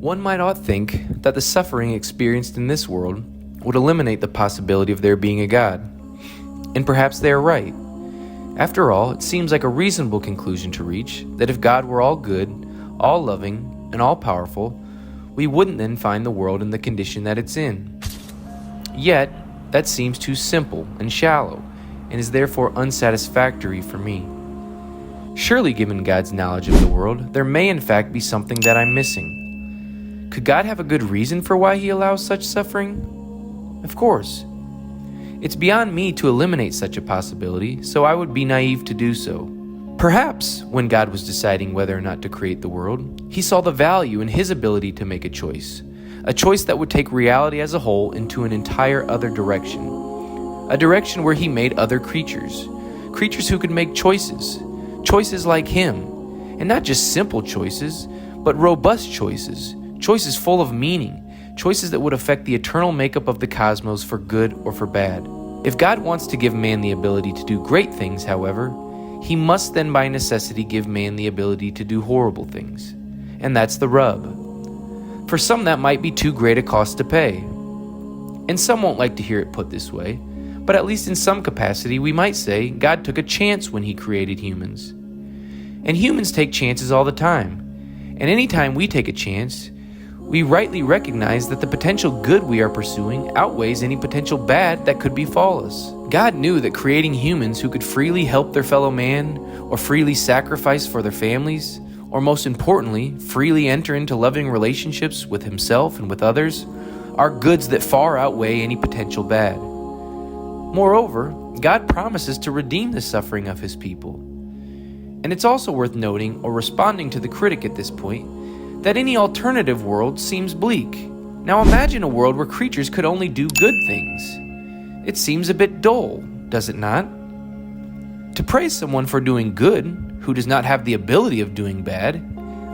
One might ought think that the suffering experienced in this world would eliminate the possibility of there being a God. And perhaps they are right. After all, it seems like a reasonable conclusion to reach that if God were all good, all loving, and all powerful, we wouldn't then find the world in the condition that it's in. Yet, that seems too simple and shallow, and is therefore unsatisfactory for me. Surely, given God's knowledge of the world, there may in fact be something that I'm missing. Could God have a good reason for why He allows such suffering? Of course. It's beyond me to eliminate such a possibility, so I would be naive to do so. Perhaps, when God was deciding whether or not to create the world, He saw the value in His ability to make a choice that would take reality as a whole into an entire other direction. A direction where He made other creatures who could make choices like Him, and not just simple choices, but robust choices full of meaning, choices that would affect the eternal makeup of the cosmos for good or for bad. If God wants to give man the ability to do great things, however, He must then by necessity give man the ability to do horrible things. And that's the rub. For some that might be too great a cost to pay. And some won't like to hear it put this way, but at least in some capacity we might say God took a chance when He created humans. And humans take chances all the time. And anytime we take a chance, we rightly recognize that the potential good we are pursuing outweighs any potential bad that could befall us. God knew that creating humans who could freely help their fellow man, or freely sacrifice for their families, or most importantly, freely enter into loving relationships with Himself and with others, are goods that far outweigh any potential bad. Moreover, God promises to redeem the suffering of His people. And it's also worth noting, or responding to the critic at this point, that any alternative world seems bleak. Now imagine a world where creatures could only do good things. It seems a bit dull, does it not? To praise someone for doing good, who does not have the ability of doing bad,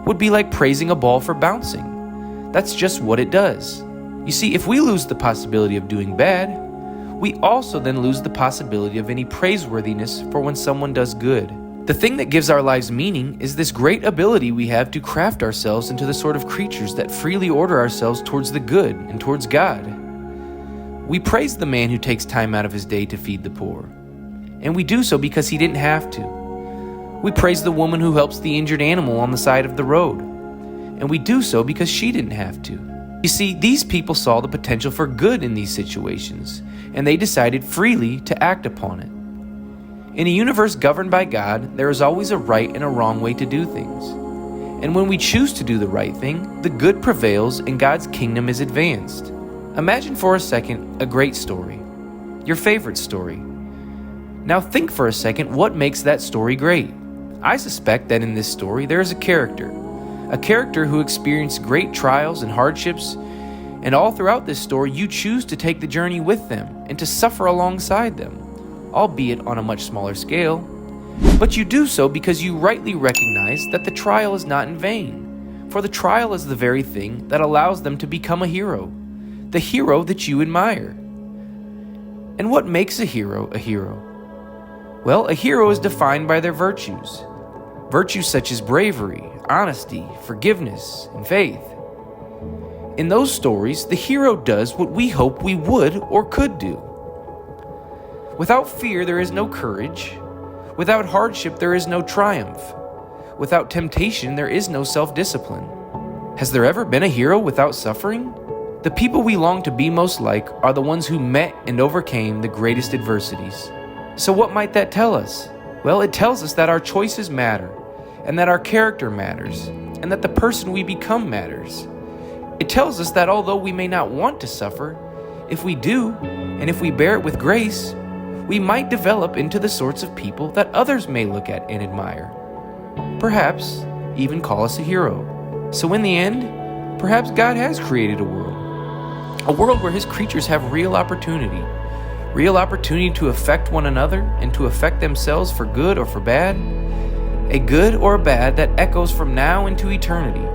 would be like praising a ball for bouncing. That's just what it does. You see, if we lose the possibility of doing bad, we also then lose the possibility of any praiseworthiness for when someone does good. The thing that gives our lives meaning is this great ability we have to craft ourselves into the sort of creatures that freely order ourselves towards the good and towards God. We praise the man who takes time out of his day to feed the poor, and we do so because he didn't have to. We praise the woman who helps the injured animal on the side of the road, and we do so because she didn't have to. You see, these people saw the potential for good in these situations, and they decided freely to act upon it. In a universe governed by God, there is always a right and a wrong way to do things. And when we choose to do the right thing, the good prevails and God's kingdom is advanced. Imagine for a second a great story, your favorite story. Now think for a second what makes that story great. I suspect that in this story there is a character who experienced great trials and hardships, and all throughout this story you choose to take the journey with them and to suffer alongside them, albeit on a much smaller scale, but you do so because you rightly recognize that the trial is not in vain, for the trial is the very thing that allows them to become a hero, the hero that you admire. And what makes a hero a hero? Well, a hero is defined by their virtues such as bravery, honesty, forgiveness, and faith. In those stories, the hero does what we hope we would or could do. Without fear, there is no courage. Without hardship, there is no triumph. Without temptation, there is no self-discipline. Has there ever been a hero without suffering? The people we long to be most like are the ones who met and overcame the greatest adversities. So what might that tell us? Well, it tells us that our choices matter, and that our character matters, and that the person we become matters. It tells us that although we may not want to suffer, if we do, and if we bear it with grace, we might develop into the sorts of people that others may look at and admire. Perhaps even call us a hero. So in the end, perhaps God has created a world where His creatures have real opportunity to affect one another and to affect themselves for good or for bad, a good or a bad that echoes from now into eternity.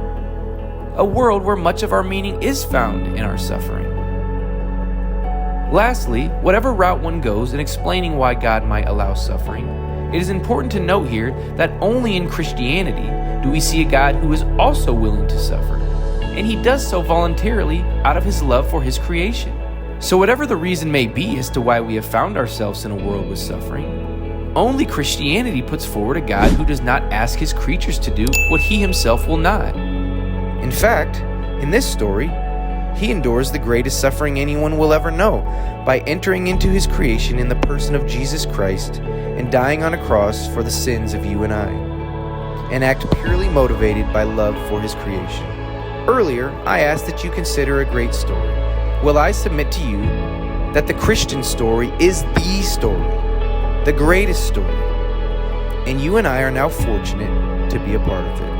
A world where much of our meaning is found in our suffering. Lastly, whatever route one goes in explaining why God might allow suffering, it is important to note here that only in Christianity do we see a God who is also willing to suffer. and he does so voluntarily out of his love for his creation. So whatever the reason may be as to why we have found ourselves in a world with suffering, only Christianity puts forward a God who does not ask his creatures to do what he himself will not. In fact, in this story, he endures the greatest suffering anyone will ever know by entering into his creation in the person of Jesus Christ and dying on a cross for the sins of you and I, an act purely motivated by love for his creation. Earlier, I asked that you consider a great story. Well, I submit to you that the Christian story is the story, the greatest story, and you and I are now fortunate to be a part of it.